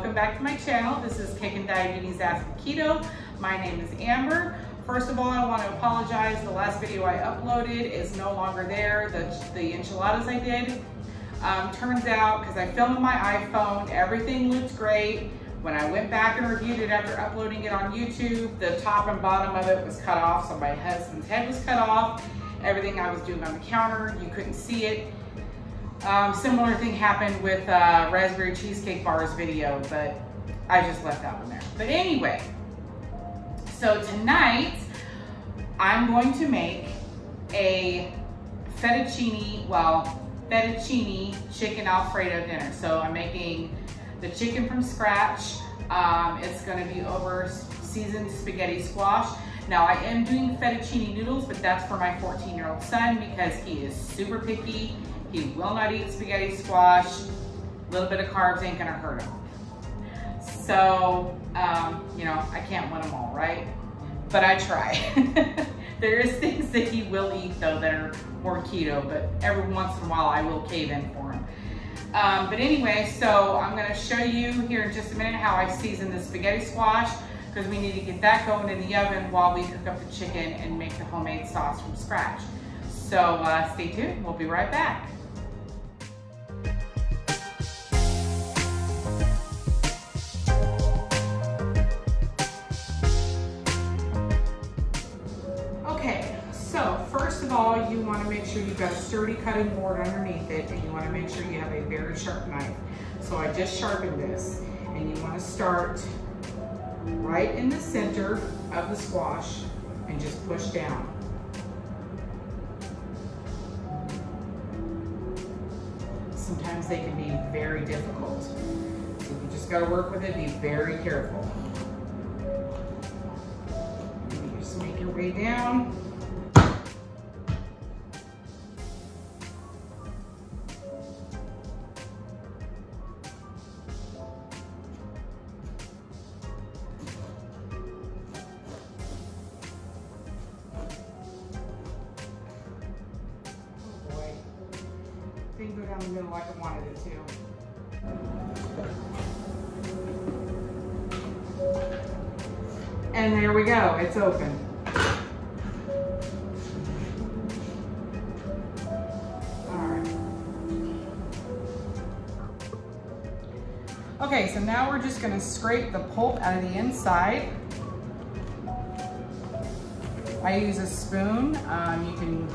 welcome back to my channel. This is Kicking Diabetes After Keto. My name is Amber. First of all, I want to apologize. The last video I uploaded is no longer there. The enchiladas I did. Turns out, because I filmed my iPhone, everything looked great. When I went back and reviewed it after uploading it on YouTube, the top and bottom of it was cut off, so my husband's head was cut off. Everything I was doing on the counter, you couldn't see it. Similar thing happened with raspberry cheesecake bars video, but I just left that one there. But anyway, so tonight I'm going to make a fettuccine chicken Alfredo dinner. So I'm making the chicken from scratch. It's gonna be over seasoned spaghetti squash. Now I am doing fettuccine noodles, but that's for my 14-year-old son because he is super picky. He will not eat spaghetti squash. A little bit of carbs ain't gonna hurt him. So, you know, I can't win them all, right? But I try. There is things that he will eat though that are more keto, but every once in a while I will cave in for him. But anyway, so I'm gonna show you here in just a minute how I season the spaghetti squash because we need to get that going in the oven while we cook up the chicken and make the homemade sauce from scratch. So stay tuned, we'll be right back. First of all, you want to make sure you've got a sturdy cutting board underneath it, and you want to make sure you have a very sharp knife. So I just sharpened this, and you want to start right in the center of the squash and just push down. Sometimes they can be very difficult. So you just got to work with it, be very careful. And you just make your way down. Didn't go down the middle like I wanted it to. And there we go, it's open. Alright. Okay, so now we're just gonna scrape the pulp out of the inside. I use a spoon. You can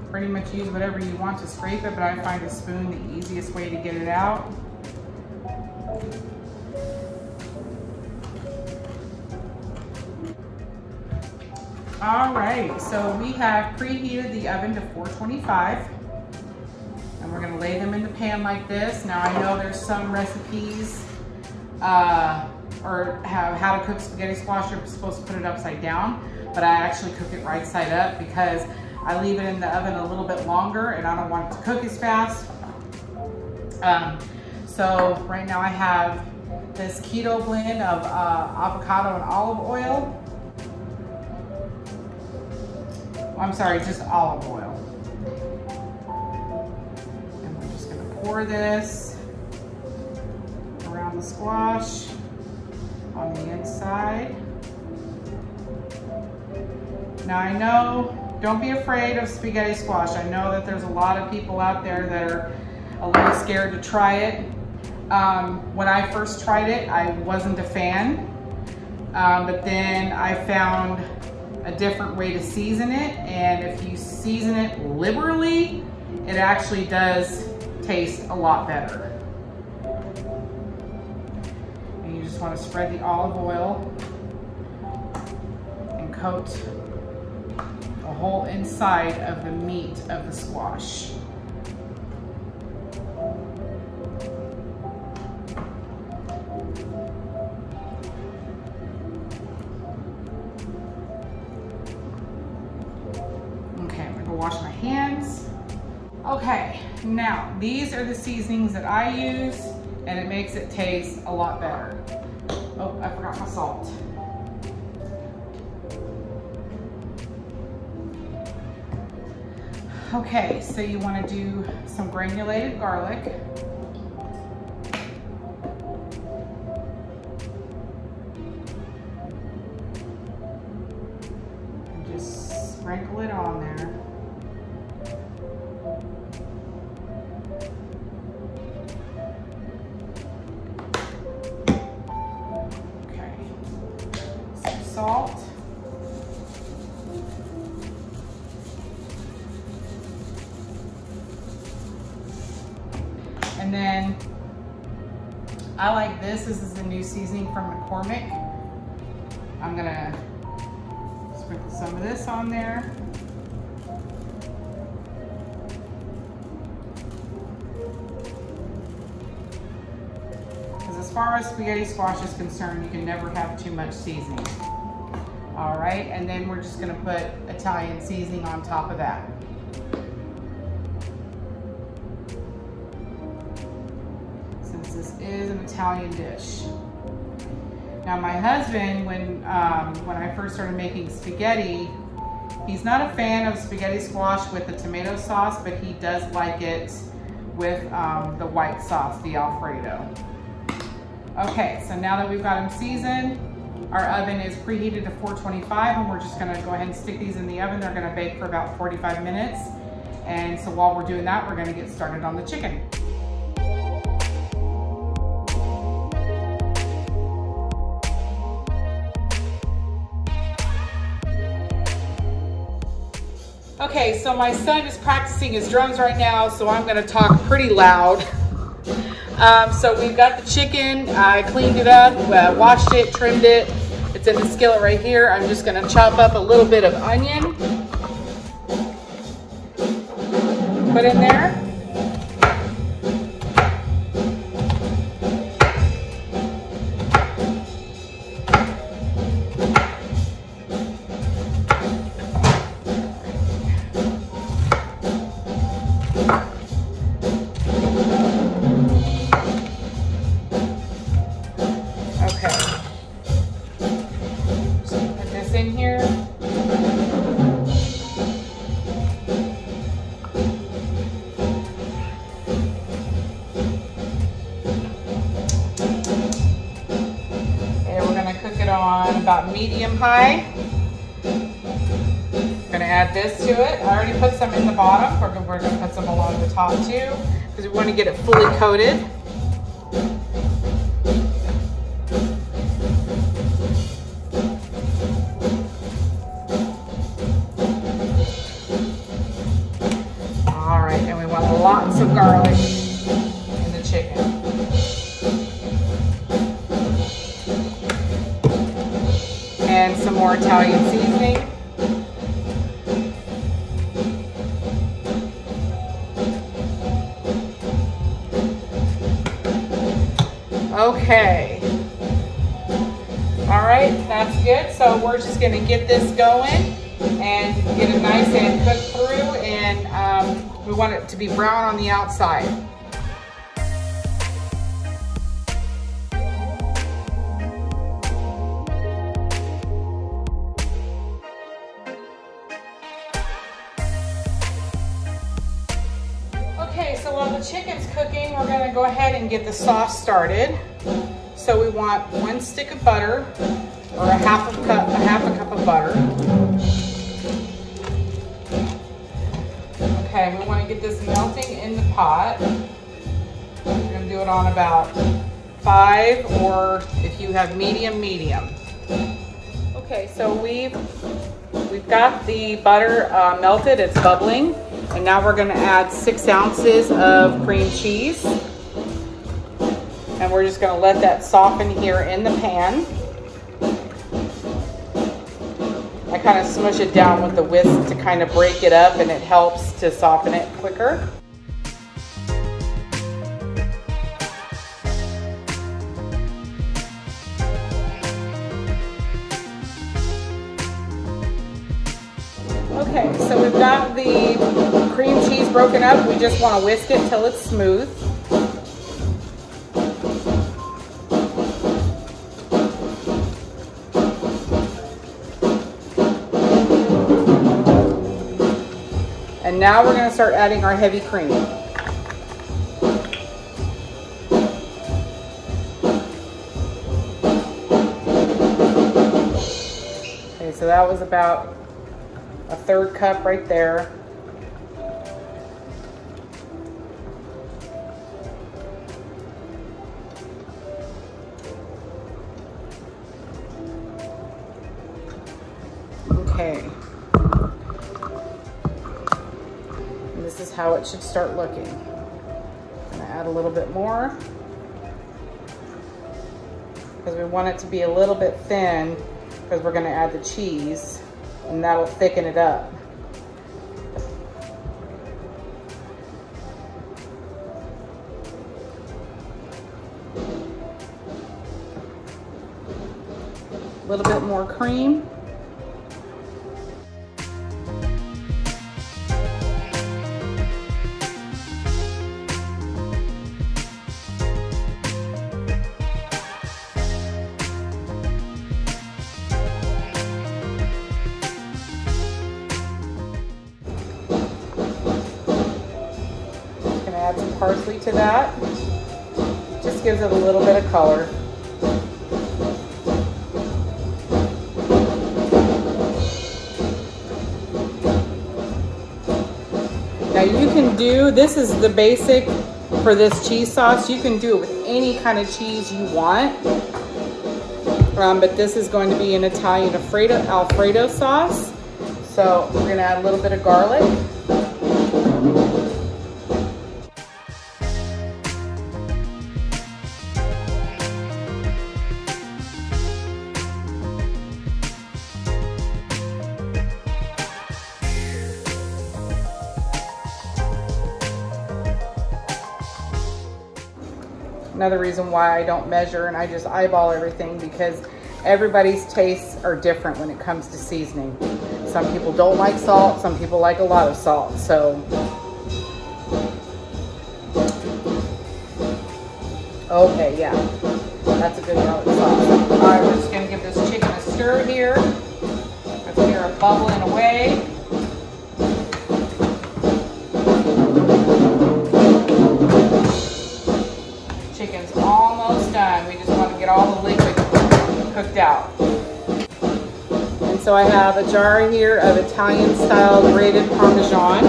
pretty much use whatever you want to scrape it, but I find a spoon the easiest way to get it out. All right, so we have preheated the oven to 425, and we're gonna lay them in the pan like this. Now I know there's some recipes or how to cook spaghetti squash, you're supposed to put it upside down, but I actually cook it right side up because I leave it in the oven a little bit longer and I don't want it to cook as fast. So right now I have this keto blend of avocado and olive oil. I'm sorry, just olive oil. And we're just gonna pour this around the squash on the inside. Now I know, don't be afraid of spaghetti squash. I know that there's a lot of people out there that are a little scared to try it. When I first tried it, I wasn't a fan. But then I found a different way to season it. And if you season it liberally, it actually does taste a lot better. And you just want to spread the olive oil and coat the whole inside of the meat of the squash. Okay, I'm gonna go wash my hands. Okay, now these are the seasonings that I use, and it makes it taste a lot better. Oh, I forgot my salt. Okay, so you want to do some granulated garlic. sprinkle it on there. Okay, some salt. And then I like this. This is a new seasoning from McCormick. I'm gonna sprinkle some of this on there. Because as far as spaghetti squash is concerned, you can never have too much seasoning. All right, and then we're just gonna put Italian seasoning on top of that. This is an Italian dish. Now my husband, when I first started making spaghetti, he's not a fan of spaghetti squash with the tomato sauce, but he does like it with the white sauce, the Alfredo. Okay, so now that we've got them seasoned, our oven is preheated to 425, and we're just gonna go ahead and stick these in the oven. They're gonna bake for about 45 minutes. And so while we're doing that, we're gonna get started on the chicken. Okay, so my son is practicing his drums right now, so I'm gonna talk pretty loud. So we've got the chicken. I cleaned it up, washed it, trimmed it. It's in the skillet right here. I'm just gonna chop up a little bit of onion. Put in there. In here. And we're going to cook it on about medium high. I'm going to add this to it. I already put some in the bottom. We're going to put some along the top too, because we want to get it fully coated. Lots of garlic in the chicken. And some more Italian seasoning. Okay. All right, that's good. So we're just gonna get this going and get it nice and cooked through, and we want it to be brown on the outside. Okay, so while the chicken's cooking, we're gonna go ahead and get the sauce started. So we want 1 stick of butter, or a half a cup of butter. Okay, we want to get this melting in the pot. We're going to do it on about 5, or if you have medium. Okay, so we've got the butter melted, it's bubbling, and now we're going to add 6 ounces of cream cheese. And we're just going to let that soften here in the pan. I kind of smush it down with the whisk to kind of break it up, and it helps to soften it quicker. Okay, so we've got the cream cheese broken up. We just want to whisk it till it's smooth. And now we're going to start adding our heavy cream. Okay, so that was about a 1/3 cup right there. Okay. And this is how it should start looking. I'm gonna add a little bit more because we want it to be a little bit thin because we're gonna add the cheese and that'll thicken it up. A little bit more cream. Add some parsley to that. Just gives it a little bit of color. Now you can do, this is the basic for this cheese sauce. You can do it with any kind of cheese you want. But this is going to be an Italian Alfredo sauce. So we're gonna add a little bit of garlic. Another reason why I don't measure and I just eyeball everything, because everybody's tastes are different when it comes to seasoning. Some people don't like salt, some people like a lot of salt. So, okay, yeah, that's a good garlic sauce. All right, we're just gonna give this chicken a stir here. Let's hear it bubbling away. Chicken's almost done. We just want to get all the liquid cooked out. And so I have a jar here of Italian style grated Parmesan.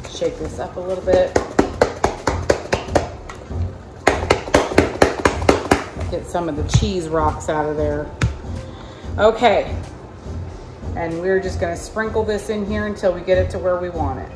Shake this up a little bit. Get some of the cheese rocks out of there. Okay. And we're just gonna sprinkle this in here until we get it to where we want it.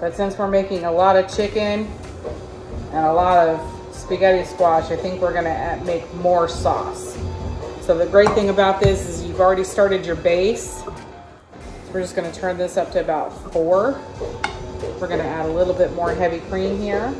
But since we're making a lot of chicken and a lot of spaghetti squash, I think we're gonna make more sauce. So the great thing about this is you've already started your base. So we're just gonna turn this up to about 4. We're gonna add a little bit more heavy cream here.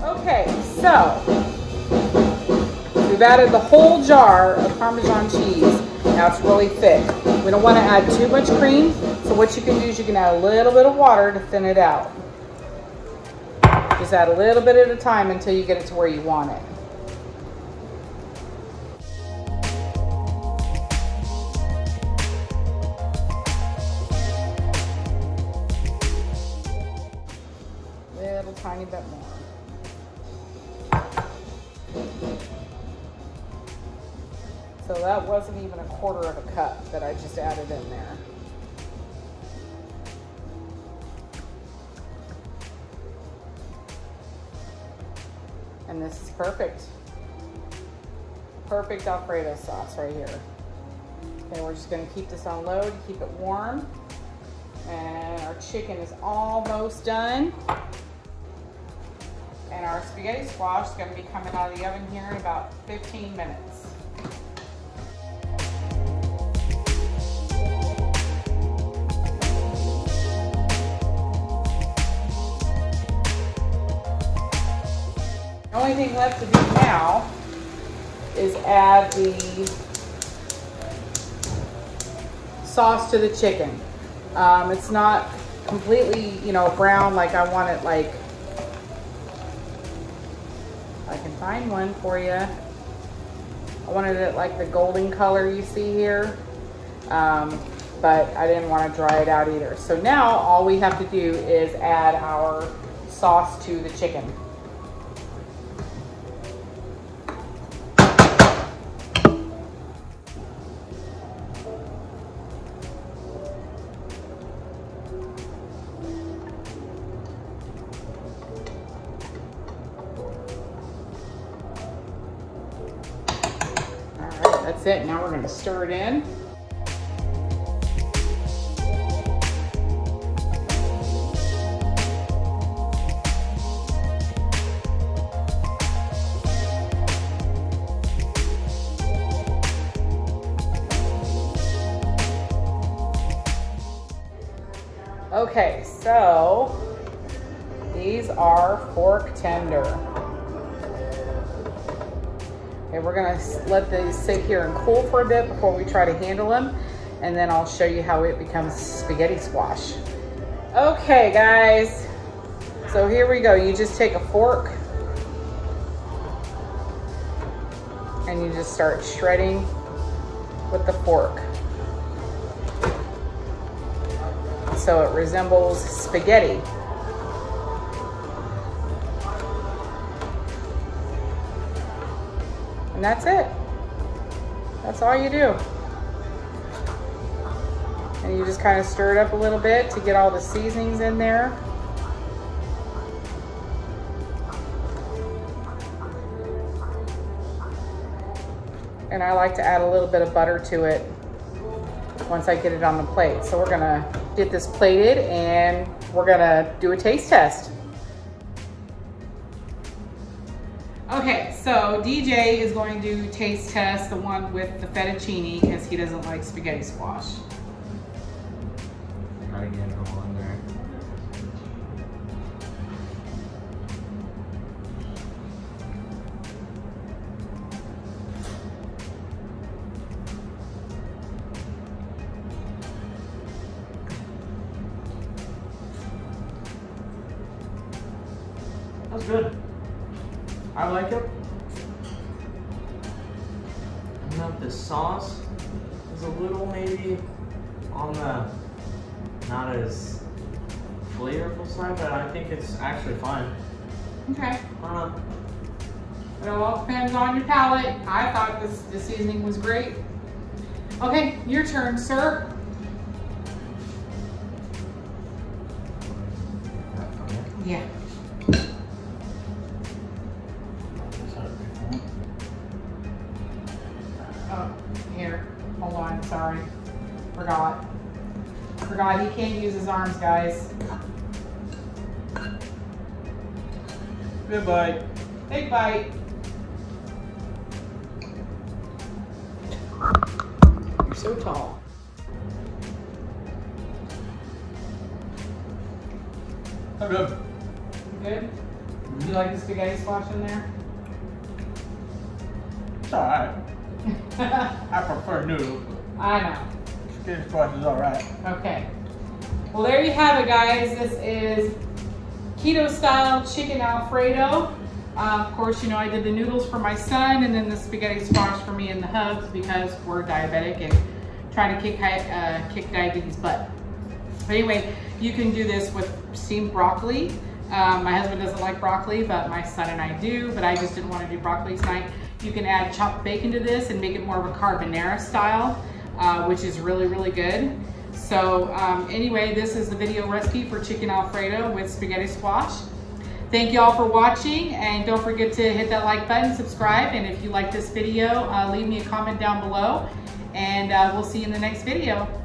Okay, so we've added the whole jar of Parmesan cheese. Now it's really thick. We don't want to add too much cream, so what you can do is you can add a little bit of water to thin it out. Just add a little bit at a time until you get it to where you want it. Little tiny bit more. So that wasn't even a quarter of a cup that I just added in there. And this is perfect. Perfect Alfredo sauce right here. Okay, we're just gonna keep this on low to keep it warm. And our chicken is almost done. And our spaghetti squash is gonna be coming out of the oven here in about 15 minutes. The only thing left to do now is add the sauce to the chicken. It's not completely, you know, brown like I want it. Like, I can find one for you. I wanted it like the golden color you see here, but I didn't want to dry it out either. So now all we have to do is add our sauce to the chicken. That's it. Now we're going to stir it in. Okay, so these are fork tender. Okay, we're gonna let these sit here and cool for a bit before we try to handle them, and then I'll show you how it becomes spaghetti squash. Okay, guys, so here we go. You just take a fork and you just start shredding with the fork, so it resembles spaghetti. And that's it. That's all you do. And you just kind of stir it up a little bit to get all the seasonings in there. And I like to add a little bit of butter to it once I get it on the plate. So we're gonna get this plated and we're gonna do a taste test. Okay, so DJ is going to taste test the one with the fettuccine because he doesn't like spaghetti squash. Gotta get it all in there. That's good. I like it. I know the sauce is a little maybe on the not as flavorful side, but I think it's actually fine. Okay. It all depends on your palate. I thought the seasoning was great. Okay, your turn, sir. Yeah. Oh, here. Hold on, sorry. Forgot. He can't use his arms, guys. Good bite. Big bite. You're so tall. I'm good. Good? Do you like the spaghetti squash in there? It's alright. I prefer noodles. I know. Spaghetti squash is alright. Okay. Well, there you have it, guys. This is keto style chicken Alfredo. Of course, you know, I did the noodles for my son and then the spaghetti squash for me and the hubs because we're diabetic and trying to kick diabetes butt. But anyway, you can do this with steamed broccoli. My husband doesn't like broccoli, but my son and I do, but I just didn't want to do broccoli tonight. You can add chopped bacon to this and make it more of a carbonara style, which is really, really good. So anyway, this is the video recipe for chicken Alfredo with spaghetti squash. Thank you all for watching, and don't forget to hit that like button, subscribe, and if you like this video, leave me a comment down below, and we'll see you in the next video.